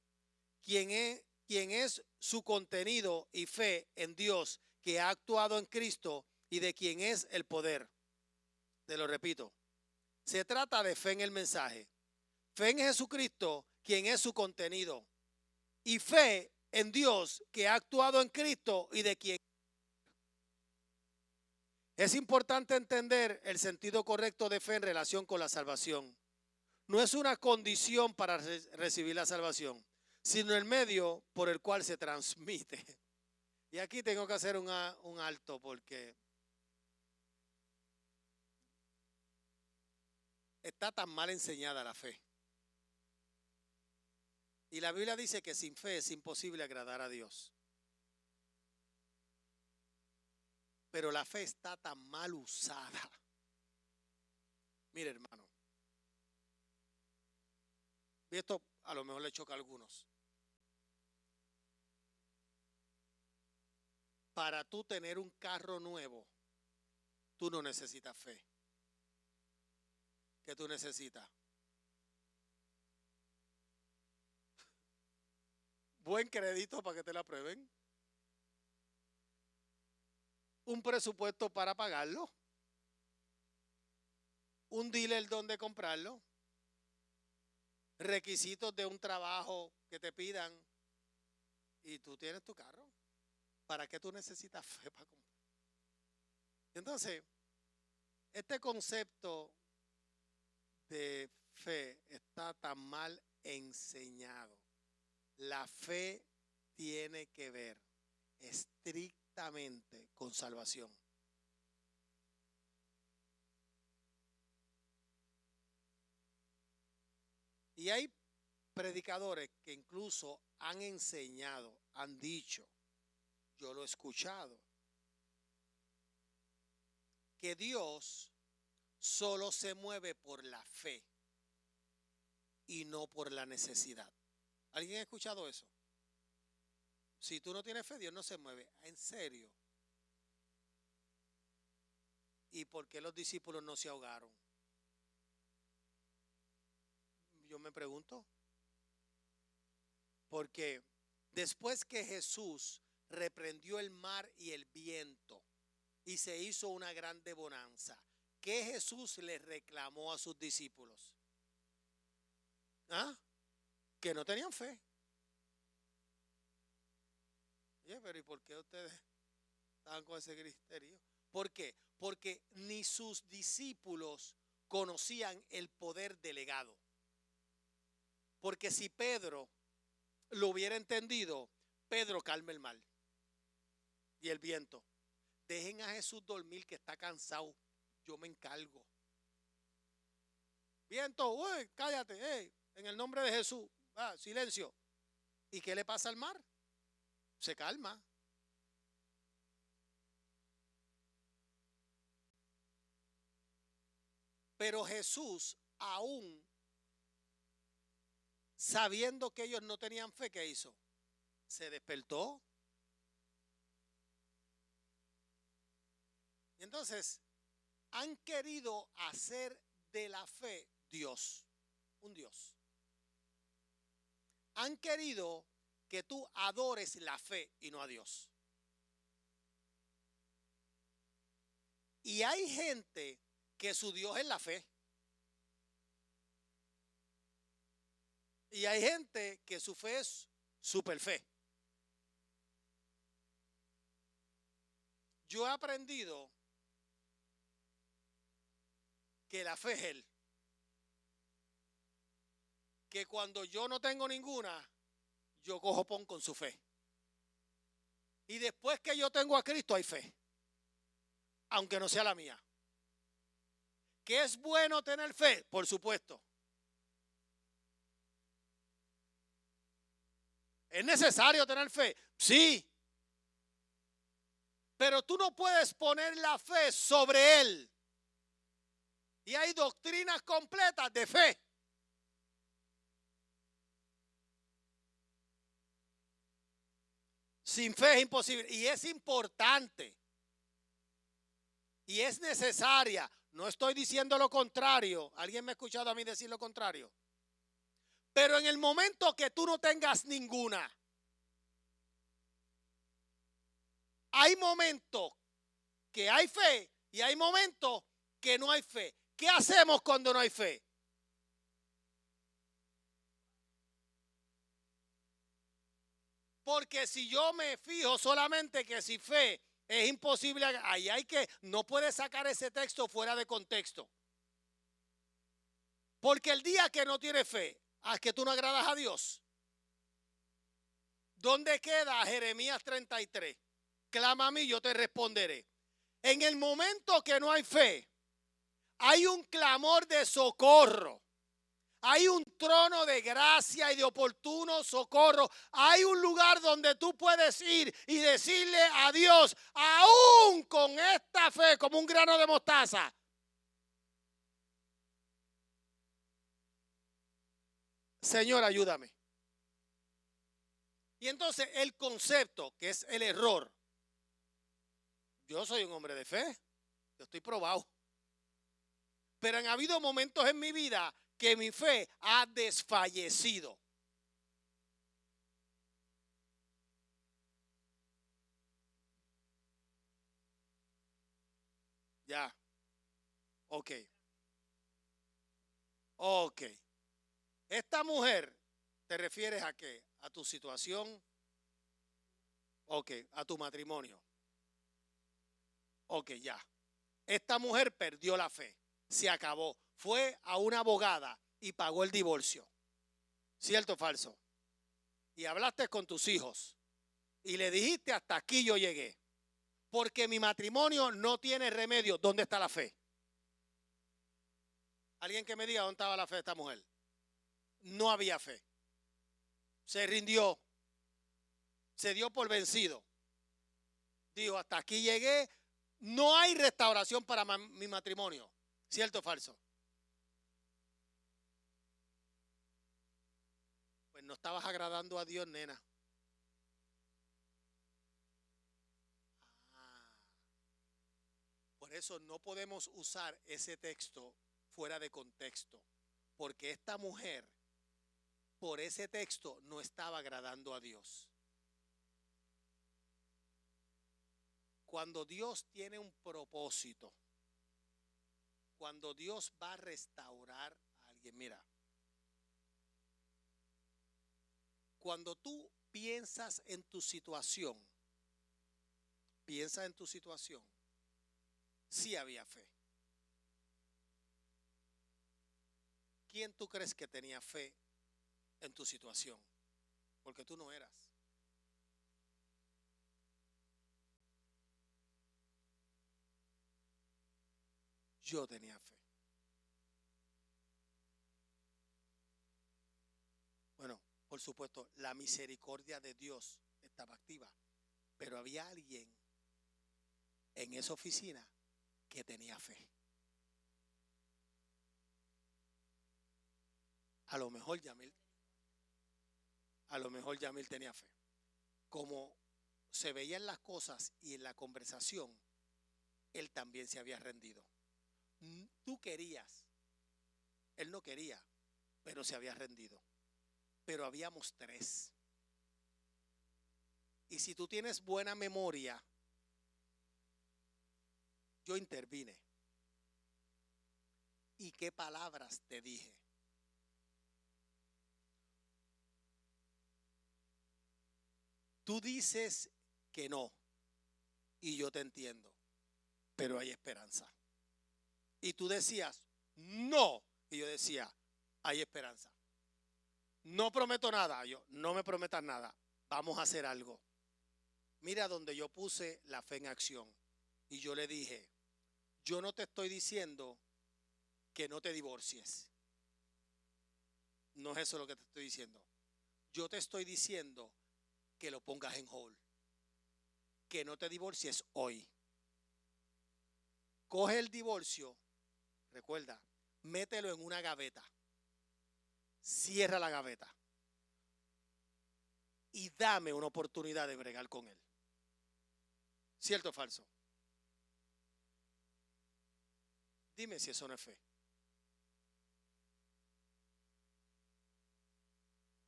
Speaker 1: quien es su contenido, y fe en Dios que ha actuado en Cristo y de quien es el poder. Te lo repito. Se trata de fe en el mensaje, fe en Jesucristo, quien es su contenido, y fe en Dios que ha actuado en Cristo y de quien. Es importante entender el sentido correcto de fe en relación con la salvación. No es una condición para recibir la salvación, sino el medio por el cual se transmite. Y aquí tengo que hacer un alto porque está tan mal enseñada la fe. Y la Biblia dice que sin fe es imposible agradar a Dios. Pero la fe está tan mal usada. Mire, hermano. Y esto a lo mejor le choca a algunos. Para tú tener un carro nuevo, tú no necesitas fe. ¿Qué tú necesitas? Buen crédito para que te la aprueben. Un presupuesto para pagarlo. Un dealer donde comprarlo. Requisitos de un trabajo que te pidan. Y tú tienes tu carro. ¿Para qué tú necesitas fe para comprar? Entonces, este concepto de fe está tan mal enseñado. La fe tiene que ver estrictamente con salvación. Y hay predicadores que incluso han enseñado, han dicho, yo lo he escuchado, que Dios solo se mueve por la fe y no por la necesidad. ¿Alguien ha escuchado eso? Si tú no tienes fe, Dios no se mueve. ¿En serio? ¿Y por qué los discípulos no se ahogaron? Yo me pregunto. Porque después que Jesús reprendió el mar y el viento y se hizo una grande bonanza, ¿qué Jesús le reclamó a sus discípulos? ¿Ah? Que no tenían fe. Oye, pero ¿y por qué ustedes estaban con ese criterio? ¿Por qué? Porque ni sus discípulos conocían el poder delegado. Porque si Pedro lo hubiera entendido, Pedro calma el mar y el viento. Dejen a Jesús dormir, que está cansado. Yo me encargo. Viento, uy, cállate, en el nombre de Jesús. Silencio. ¿Y qué le pasa al mar? Se calma. Pero Jesús, aún sabiendo que ellos no tenían fe, ¿qué hizo? Se despertó. Y entonces han querido hacer de la fe Dios, un Dios. Han querido que tú adores la fe y no a Dios. Y hay gente que su Dios es la fe. Y hay gente que su fe es super fe. Yo he aprendido que la fe es Él. Que cuando yo no tengo ninguna, yo cojo pon con su fe. Y después que yo tengo a Cristo hay fe. Aunque no sea la mía. ¿Que es bueno tener fe? Por supuesto. ¿Es necesario tener fe? Sí. Pero tú no puedes poner la fe sobre él. Y hay doctrinas completas de fe. Sin fe es imposible. Y es importante. Y es necesaria. No estoy diciendo lo contrario. ¿Alguien me ha escuchado a mí decir lo contrario? Pero en el momento que tú no tengas ninguna, hay momentos que hay fe y hay momentos que no hay fe. ¿Qué hacemos cuando no hay fe? Porque si yo me fijo solamente que si fe es imposible, ahí hay que, no puedes sacar ese texto fuera de contexto. Porque el día que no tienes fe, ¿a que tú no agradas a Dios? ¿Dónde queda Jeremías 33? Clama a mí, yo te responderé. En el momento que no hay fe, hay un clamor de socorro. Hay un trono de gracia y de oportuno socorro. Hay un lugar donde tú puedes ir y decirle a Dios, aún con esta fe, como un grano de mostaza. Señor, ayúdame. Y entonces el concepto, que es el error. Yo soy un hombre de fe. Yo estoy probado. Pero han habido momentos en mi vida que mi fe ha desfallecido. Ya. Ok. Ok. Esta mujer, ¿te refieres a qué? ¿A tu situación? Ok. ¿A tu matrimonio? Ok, ya. Esta mujer perdió la fe. Se acabó. Fue a una abogada y pagó el divorcio. ¿Cierto o falso? Y hablaste con tus hijos. Y le dijiste, hasta aquí yo llegué. Porque mi matrimonio no tiene remedio. ¿Dónde está la fe? Alguien que me diga dónde estaba la fe de esta mujer. No había fe. Se rindió. Se dio por vencido. Dijo, hasta aquí llegué. No hay restauración para mi matrimonio. ¿Cierto o falso? Pues no estabas agradando a Dios, nena. Por eso no podemos usar ese texto fuera de contexto. Porque esta mujer, por ese texto, no estaba agradando a Dios. Cuando Dios tiene un propósito, cuando Dios va a restaurar a alguien, mira, cuando tú piensas en tu situación, sí había fe. ¿Quién tú crees que tenía fe en tu situación? Porque tú no eras. Yo tenía fe. Bueno, por supuesto, la misericordia de Dios estaba activa, pero había alguien en esa oficina que tenía fe. A lo mejor Yamil tenía fe. Como se veían las cosas y en la conversación, él también se había rendido. Tú querías, él no quería, pero se había rendido. Pero habíamos tres. Y si tú tienes buena memoria, yo intervine. ¿Y qué palabras te dije? Tú dices que no, y yo te entiendo, pero hay esperanza. Y tú decías, no, y yo decía, hay esperanza. No prometo nada, yo, no me prometas nada, vamos a hacer algo. Mira donde yo puse la fe en acción. Y yo le dije, yo no te estoy diciendo que no te divorcies. No es eso lo que te estoy diciendo. Yo te estoy diciendo que lo pongas en hold. Que no te divorcies hoy. Coge el divorcio, recuerda, mételo en una gaveta. Cierra la gaveta. Y dame una oportunidad de bregar con él. ¿Cierto o falso? Dime si eso no es fe.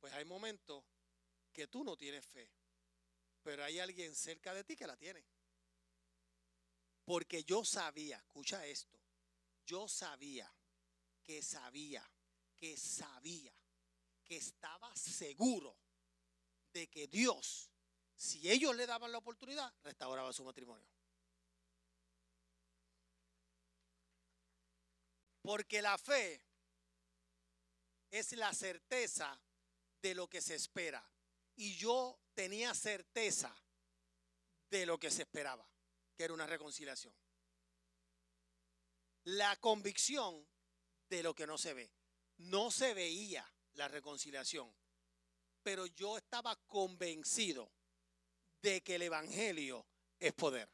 Speaker 1: Pues hay momentos que tú no tienes fe, pero hay alguien cerca de ti que la tiene. Porque yo sabía, escucha esto, yo sabía, que estaba seguro de que Dios, si ellos le daban la oportunidad, restauraba su matrimonio. Porque la fe es la certeza de lo que se espera. Y yo tenía certeza de lo que se esperaba, que era una reconciliación. La convicción de lo que no se ve. No se veía la reconciliación, pero yo estaba convencido de que el evangelio es poder.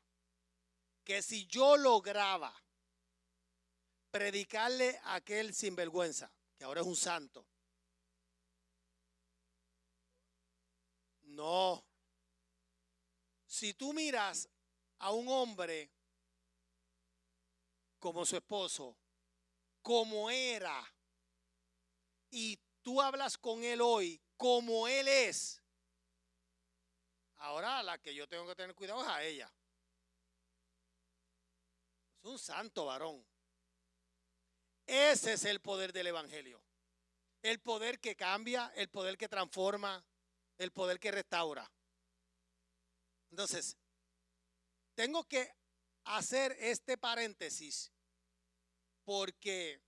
Speaker 1: Que si yo lograba predicarle a aquel sinvergüenza, que ahora es un santo, no. Si tú miras a un hombre como su esposo, como era, y tú hablas con él hoy como él es, ahora la que yo tengo que tener cuidado es a ella. Es un santo varón. Ese es el poder del evangelio. El poder que cambia, el poder que transforma, el poder que restaura. Entonces, tengo que hacer este paréntesis porque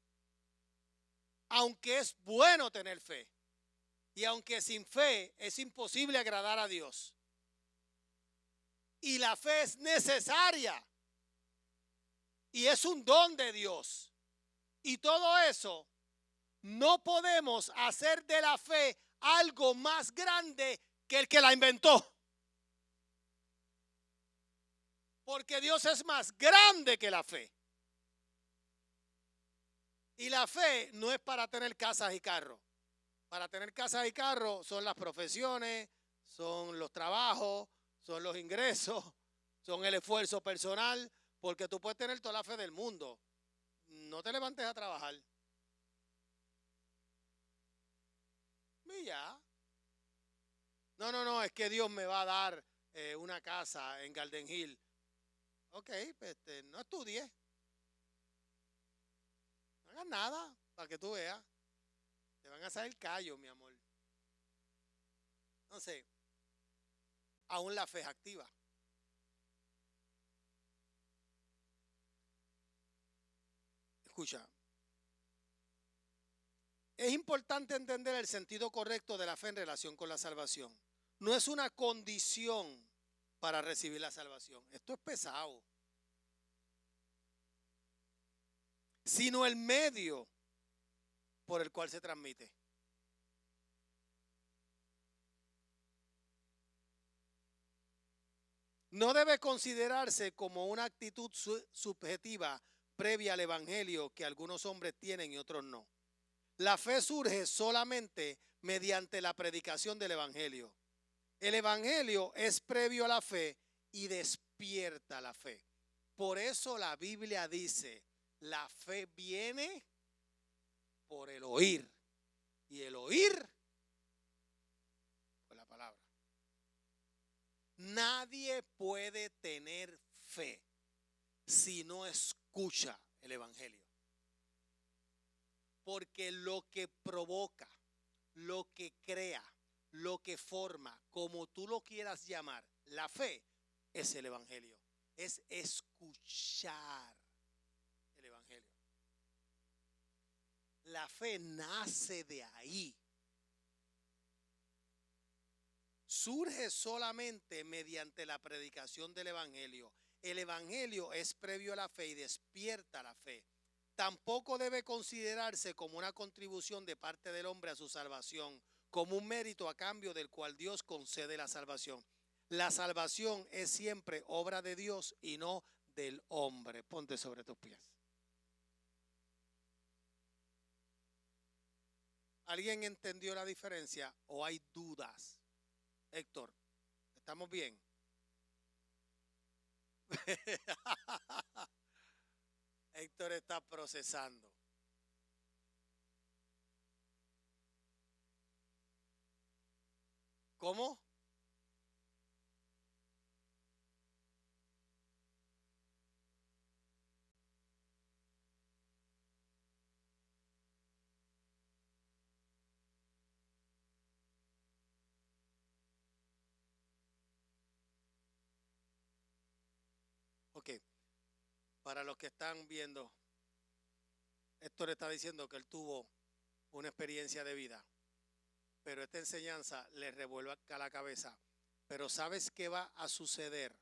Speaker 1: aunque es bueno tener fe y aunque sin fe es imposible agradar a Dios y la fe es necesaria y es un don de Dios y todo eso, no podemos hacer de la fe algo más grande que el que la inventó. Porque Dios es más grande que la fe. Y la fe no es para tener casas y carros. Para tener casas y carros son las profesiones, son los trabajos, son los ingresos, son el esfuerzo personal. Porque tú puedes tener toda la fe del mundo. No te levantes a trabajar. Y ya. No, es que Dios me va a dar una casa en Garden Hill. Ok, pues no estudies. No hagas nada para que tú veas. Te van a salir callos, mi amor. Entonces, aún la fe es activa. Escucha. Es importante entender el sentido correcto de la fe en relación con la salvación. No es una condición para recibir la salvación. Esto es pesado. Sino el medio por el cual se transmite. No debe considerarse como una actitud subjetiva previa al evangelio que algunos hombres tienen y otros no. La fe surge solamente mediante la predicación del evangelio. El evangelio es previo a la fe y despierta la fe. Por eso la Biblia dice, la fe viene por el oír y el oír por la palabra. Nadie puede tener fe si no escucha el evangelio. Porque lo que provoca, lo que crea, lo que forma, como tú lo quieras llamar, la fe es el evangelio. Es escuchar el evangelio. La fe nace de ahí. Surge solamente mediante la predicación del evangelio. El evangelio es previo a la fe y despierta la fe. tampoco debe considerarse como una contribución de parte del hombre a su salvación, como un mérito a cambio del cual Dios concede la salvación. La salvación es siempre obra de Dios y no del hombre. Ponte sobre tus pies. ¿Alguien entendió la diferencia o hay dudas? Héctor, ¿estamos bien? Héctor está procesando. ¿Cómo? Ok, para los que están viendo, Héctor está diciendo que él tuvo una experiencia de vida, pero esta enseñanza le revuelve acá la cabeza. Pero ¿sabes qué va a suceder?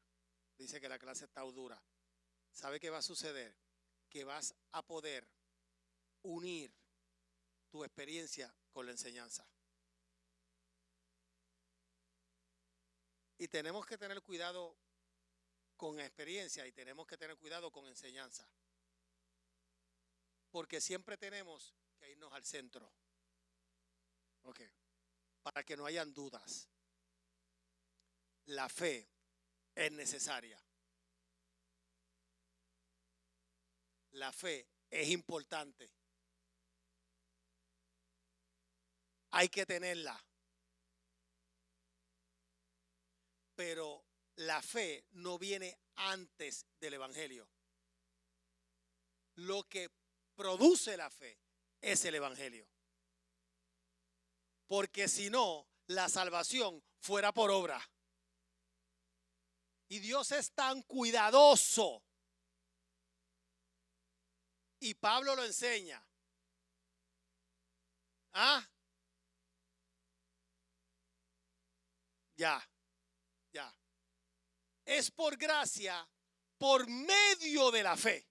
Speaker 1: Dice que la clase está dura. ¿Sabe qué va a suceder? Que vas a poder unir tu experiencia con la enseñanza. Y tenemos que tener cuidado con experiencia y tenemos que tener cuidado con enseñanza. Porque siempre tenemos que irnos al centro. Ok. Para que no hayan dudas. La fe es necesaria. La fe es importante. Hay que tenerla. Pero la fe no viene antes del evangelio. Lo que produce la fe es el evangelio. Porque si no, la salvación fuera por obra. Y Dios es tan cuidadoso. Y Pablo lo enseña. ¿Ah? Ya. Es por gracia, por medio de la fe.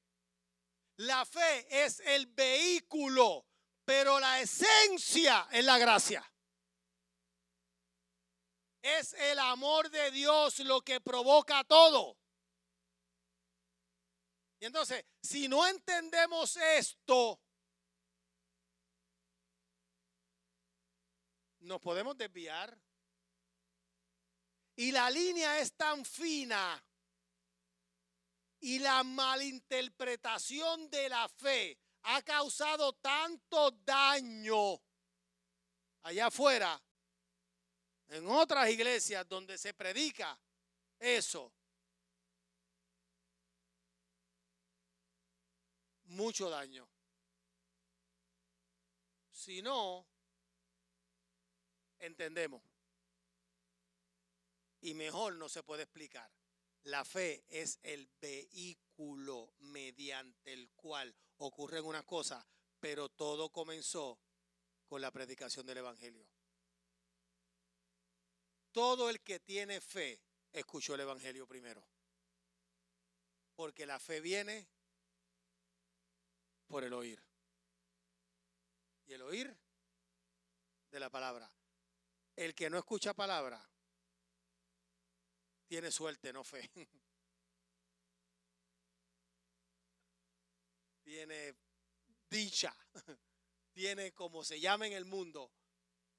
Speaker 1: La fe es el vehículo, pero la esencia es la gracia. Es el amor de Dios lo que provoca todo. Y entonces, si no entendemos esto, nos podemos desviar. Y la línea es tan fina y la malinterpretación de la fe ha causado tanto daño allá afuera, en otras iglesias donde se predica eso. Mucho daño. Si no entendemos, y mejor no se puede explicar. La fe es el vehículo mediante el cual ocurren unas cosas, pero todo comenzó con la predicación del evangelio. Todo el que tiene fe escuchó el evangelio primero. Porque la fe viene por el oír. Y el oír de la palabra. El que no escucha palabra tiene suerte, no fe. Tiene dicha. Tiene como se llama en el mundo,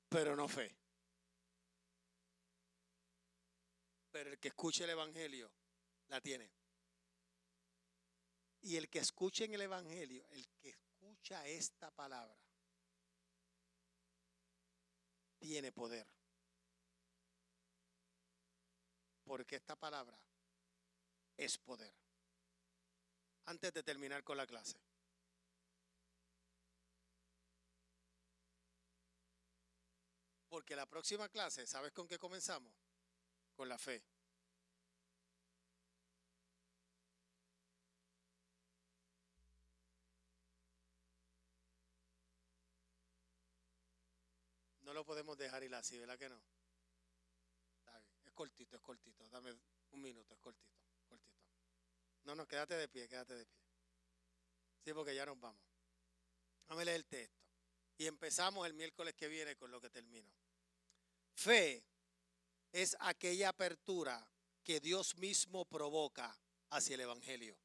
Speaker 1: pero no fe. Pero el que escuche el evangelio la tiene. Y el que escuche en el evangelio, el que escucha esta palabra, tiene poder. Porque esta palabra es poder. Antes de terminar con la clase, porque la próxima clase, ¿sabes con qué comenzamos? Con la fe. No lo podemos dejar ir así, ¿verdad que no? Está bien. Es cortito. Dame un minuto, es cortito. No, quédate de pie, quédate de pie. Sí, porque ya nos vamos. Vamos a leer el texto. Y empezamos el miércoles que viene con lo que termino. Fe es aquella apertura que Dios mismo provoca hacia el Evangelio.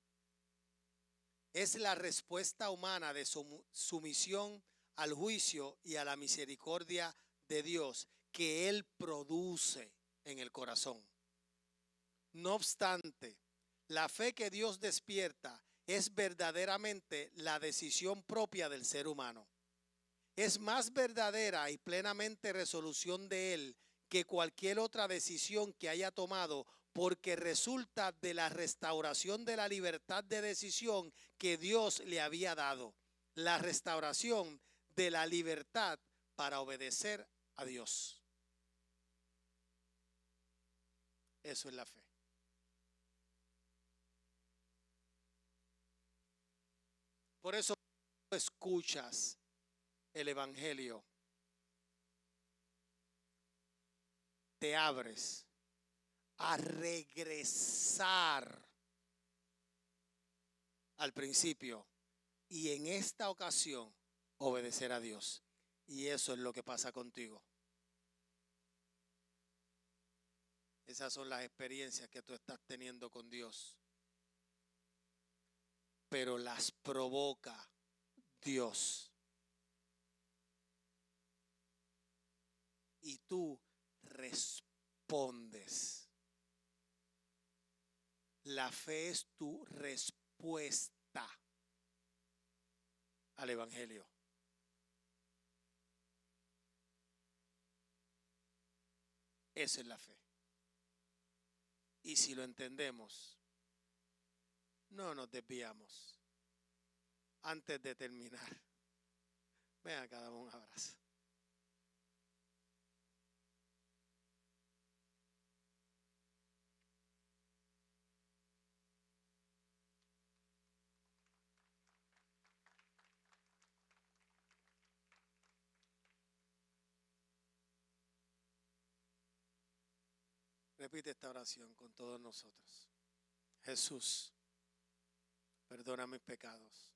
Speaker 1: Es la respuesta humana de sumisión al juicio y a la misericordia de Dios que Él produce en el corazón. No obstante, la fe que Dios despierta es verdaderamente la decisión propia del ser humano. Es más verdadera y plenamente resolución de Él que cualquier otra decisión que haya tomado, porque resulta de la restauración de la libertad de decisión que Dios le había dado. La restauración de la libertad para obedecer a Dios. Eso es la fe. Por eso escuchas el Evangelio, te abres a regresar al principio y en esta ocasión obedecer a Dios. Y eso es lo que pasa contigo. Esas son las experiencias que tú estás teniendo con Dios. Pero las provoca Dios. Y tú respondes. La fe es tu respuesta al Evangelio. Esa es la fe. Y si lo entendemos, no nos desviamos. Antes de terminar, ven acá, dame un abrazo. Repite esta oración con todos nosotros. Jesús, perdona mis pecados.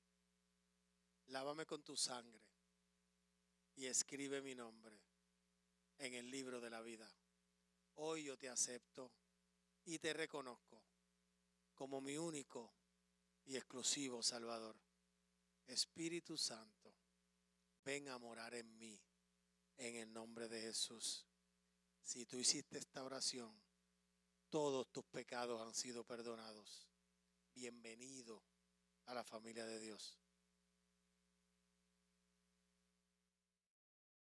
Speaker 1: Lávame con tu sangre y escribe mi nombre en el libro de la vida. Hoy yo te acepto y te reconozco como mi único y exclusivo Salvador. Espíritu Santo, ven a morar en mí en el nombre de Jesús. Si tú hiciste esta oración, todos tus pecados han sido perdonados. Bienvenido a la familia de Dios.